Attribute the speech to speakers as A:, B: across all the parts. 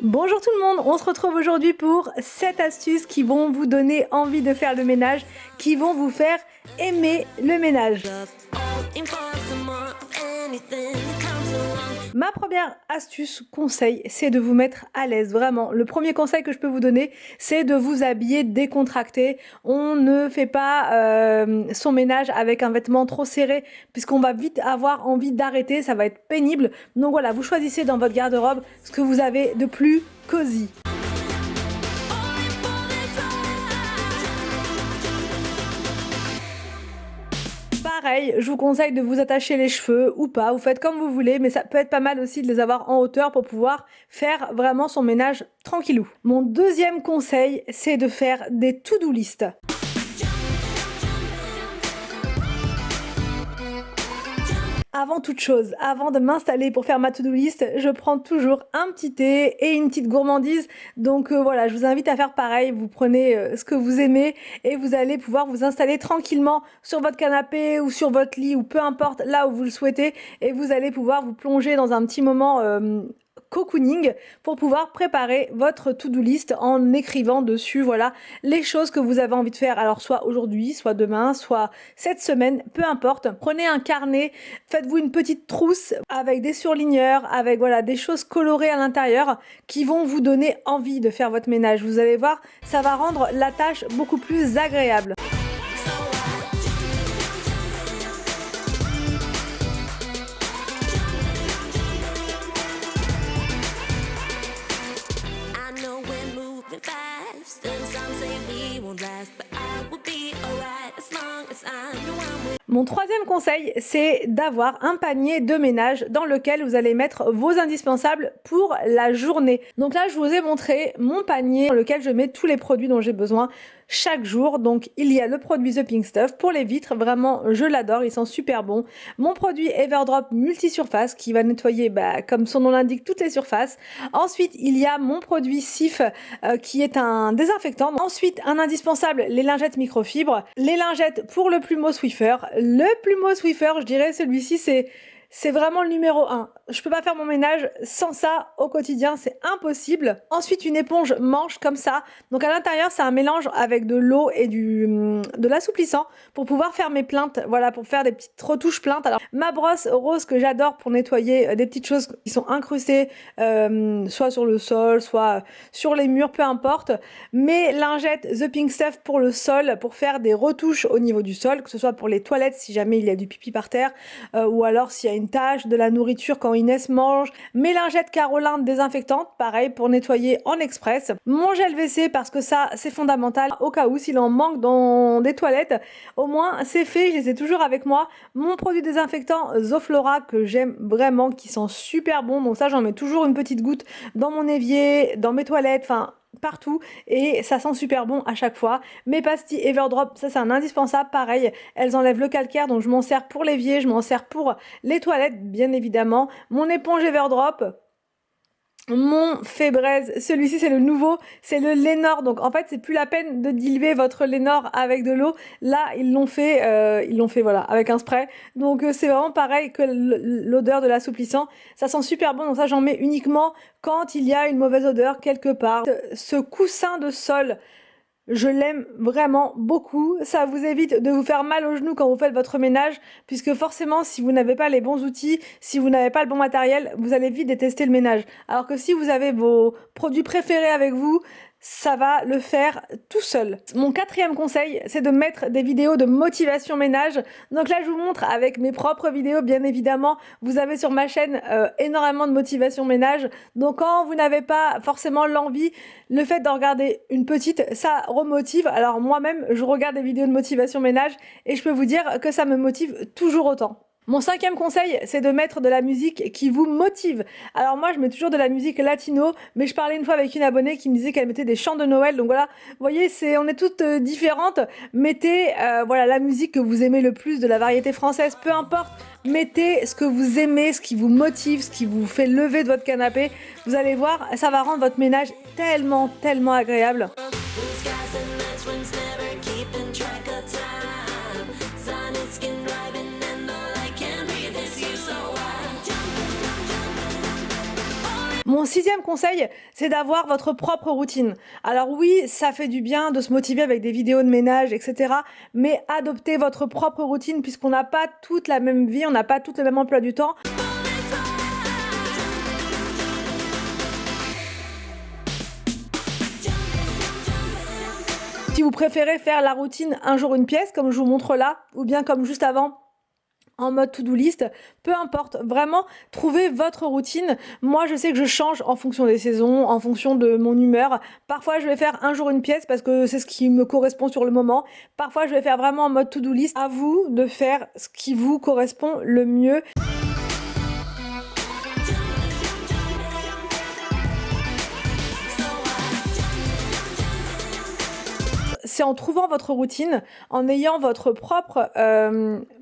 A: Bonjour tout le monde, on se retrouve aujourd'hui pour 7 astuces qui vont vous donner envie de faire le ménage, qui vont vous faire aimer le ménage. Ma première astuce, conseil, c'est de vous mettre à l'aise, vraiment. Le premier conseil que je peux vous donner, c'est de vous habiller décontracté. On ne fait pas son ménage avec un vêtement trop serré, puisqu'on va vite avoir envie d'arrêter, ça va être pénible. Donc voilà, vous choisissez dans votre garde-robe ce que vous avez de plus cosy. Pareil, je vous conseille de vous attacher les cheveux ou pas, vous faites comme vous voulez, mais ça peut être pas mal aussi de les avoir en hauteur pour pouvoir faire vraiment son ménage tranquillou. Mon deuxième conseil, c'est de faire des to-do list. Avant toute chose, avant de m'installer pour faire ma to-do list, je prends toujours un petit thé et une petite gourmandise. Donc voilà, je vous invite à faire pareil. Vous prenez ce que vous aimez et vous allez pouvoir vous installer tranquillement sur votre canapé ou sur votre lit ou peu importe là où vous le souhaitez. Et vous allez pouvoir vous plonger dans un petit moment cocooning pour pouvoir préparer votre to-do list en écrivant dessus voilà les choses que vous avez envie de faire, alors soit aujourd'hui, soit demain, soit cette semaine, peu importe. Prenez un carnet, faites-vous une petite trousse avec des surligneurs, avec voilà des choses colorées à l'intérieur qui vont vous donner envie de faire votre ménage. Vous allez voir, ça va rendre la tâche beaucoup plus agréable. Mon troisième conseil, c'est d'avoir un panier de ménage dans lequel vous allez mettre vos indispensables pour la journée. Donc là, je vous ai montré mon panier dans lequel je mets tous les produits dont j'ai besoin chaque jour. Donc il y a le produit The Pink Stuff pour les vitres, vraiment je l'adore, il sent super bon. Mon produit Everdrop multi-surface qui va nettoyer comme son nom l'indique toutes les surfaces. Ensuite il y a mon produit Cif qui est un désinfectant. Ensuite un indispensable, les lingettes microfibres, les lingettes pour le plumeau Swiffer. Le plumeau Swiffer, je dirais celui-ci c'est vraiment le numéro 1. Je peux pas faire mon ménage sans ça au quotidien, c'est impossible. Ensuite, une éponge manche comme ça. Donc à l'intérieur, c'est un mélange avec de l'eau et de l'assouplissant pour pouvoir faire mes plinthes. Voilà, pour faire des petites retouches plinthes. Alors ma brosse rose que j'adore pour nettoyer des petites choses qui sont incrustées, soit sur le sol, soit sur les murs, peu importe. Mes lingettes The Pink Stuff pour le sol, pour faire des retouches au niveau du sol, que ce soit pour les toilettes si jamais il y a du pipi par terre, ou alors s'il y a une tache, de la nourriture quand Inès mange. Mes lingettes Caroline désinfectantes, pareil pour nettoyer en express. Mon gel WC parce que ça c'est fondamental au cas où s'il en manque dans des toilettes, au moins c'est fait, je les ai toujours avec moi. Mon produit désinfectant Zoflora que j'aime vraiment, qui sent super bon, donc ça j'en mets toujours une petite goutte dans mon évier, dans mes toilettes, enfin partout et ça sent super bon à chaque fois. Mes pastilles Everdrop, ça c'est un indispensable, pareil, elles enlèvent le calcaire donc je m'en sers pour l'évier, je m'en sers pour les toilettes bien évidemment. Mon éponge Everdrop, mon Febreze, celui-ci c'est le nouveau, c'est le Lénor, donc en fait c'est plus la peine de diluer votre Lénor avec de l'eau, là ils l'ont fait voilà avec un spray, donc c'est vraiment pareil que l'odeur de l'assouplissant, ça sent super bon, donc ça j'en mets uniquement quand il y a une mauvaise odeur quelque part. Ce coussin de sol, je l'aime vraiment beaucoup, ça vous évite de vous faire mal aux genoux quand vous faites votre ménage, puisque forcément si vous n'avez pas les bons outils, si vous n'avez pas le bon matériel, vous allez vite détester le ménage. Alors que si vous avez vos produits préférés avec vous, ça va le faire tout seul. Mon quatrième conseil, c'est de mettre des vidéos de motivation ménage. Donc là, je vous montre avec mes propres vidéos, bien évidemment. Vous avez sur ma chaîne énormément de motivation ménage. Donc quand vous n'avez pas forcément l'envie, le fait de regarder une petite, ça remotive. Alors moi-même, je regarde des vidéos de motivation ménage et je peux vous dire que ça me motive toujours autant. Mon cinquième conseil, c'est de mettre de la musique qui vous motive. Alors moi, je mets toujours de la musique latino, mais je parlais une fois avec une abonnée qui me disait qu'elle mettait des chants de Noël. Donc voilà, vous voyez, on est toutes différentes. Mettez voilà la musique que vous aimez le plus de la variété française, peu importe. Mettez ce que vous aimez, ce qui vous motive, ce qui vous fait lever de votre canapé. Vous allez voir, ça va rendre votre ménage tellement, tellement agréable. Mon 6e conseil, c'est d'avoir votre propre routine. Alors oui, ça fait du bien de se motiver avec des vidéos de ménage, etc. Mais adoptez votre propre routine puisqu'on n'a pas toute la même vie, on n'a pas tout le même emploi du temps. Si vous préférez faire la routine un jour une pièce, comme je vous montre là, ou bien comme juste avant, en mode to-do list, peu importe, vraiment trouvez votre routine. Moi je sais que je change en fonction des saisons, en fonction de mon humeur. Parfois je vais faire un jour une pièce parce que c'est ce qui me correspond sur le moment. Parfois je vais faire vraiment en mode to-do list. À vous de faire ce qui vous correspond le mieux. C'est en trouvant votre routine, en ayant votre propre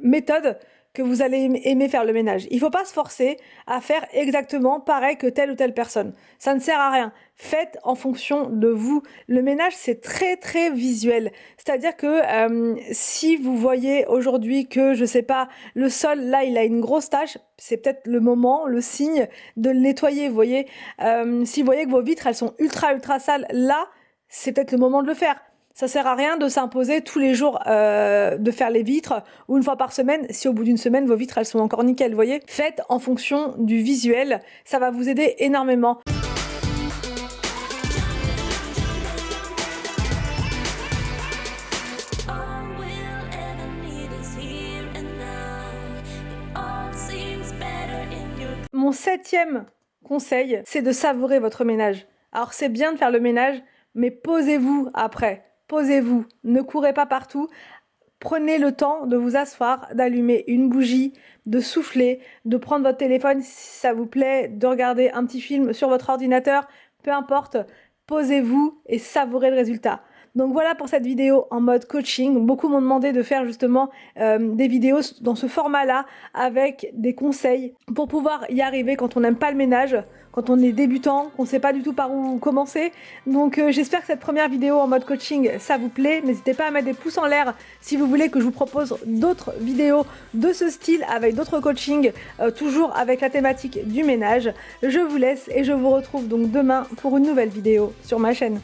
A: méthode que vous allez aimer faire le ménage. Il ne faut pas se forcer à faire exactement pareil que telle ou telle personne. Ça ne sert à rien. Faites en fonction de vous. Le ménage, c'est très très visuel. C'est-à-dire que si vous voyez aujourd'hui que, je sais pas, le sol, là, il a une grosse tache, c'est peut-être le moment, le signe de le nettoyer, vous voyez. Si vous voyez que vos vitres, elles sont ultra sales, là, c'est peut-être le moment de le faire. Ça sert à rien de s'imposer tous les jours de faire les vitres ou une fois par semaine si au bout d'une semaine vos vitres elles sont encore nickel, vous voyez. Faites en fonction du visuel, ça va vous aider énormément. Mon 7e conseil, c'est de savourer votre ménage. Alors c'est bien de faire le ménage, mais posez-vous après. Posez-vous, ne courez pas partout, prenez le temps de vous asseoir, d'allumer une bougie, de souffler, de prendre votre téléphone si ça vous plaît, de regarder un petit film sur votre ordinateur, peu importe, posez-vous et savourez le résultat. Donc voilà pour cette vidéo en mode coaching. Beaucoup m'ont demandé de faire justement des vidéos dans ce format-là avec des conseils pour pouvoir y arriver quand on n'aime pas le ménage, quand on est débutant, qu'on ne sait pas du tout par où commencer. Donc j'espère que cette première vidéo en mode coaching, ça vous plaît. N'hésitez pas à mettre des pouces en l'air si vous voulez que je vous propose d'autres vidéos de ce style avec d'autres coachings, toujours avec la thématique du ménage. Je vous laisse et je vous retrouve donc demain pour une nouvelle vidéo sur ma chaîne.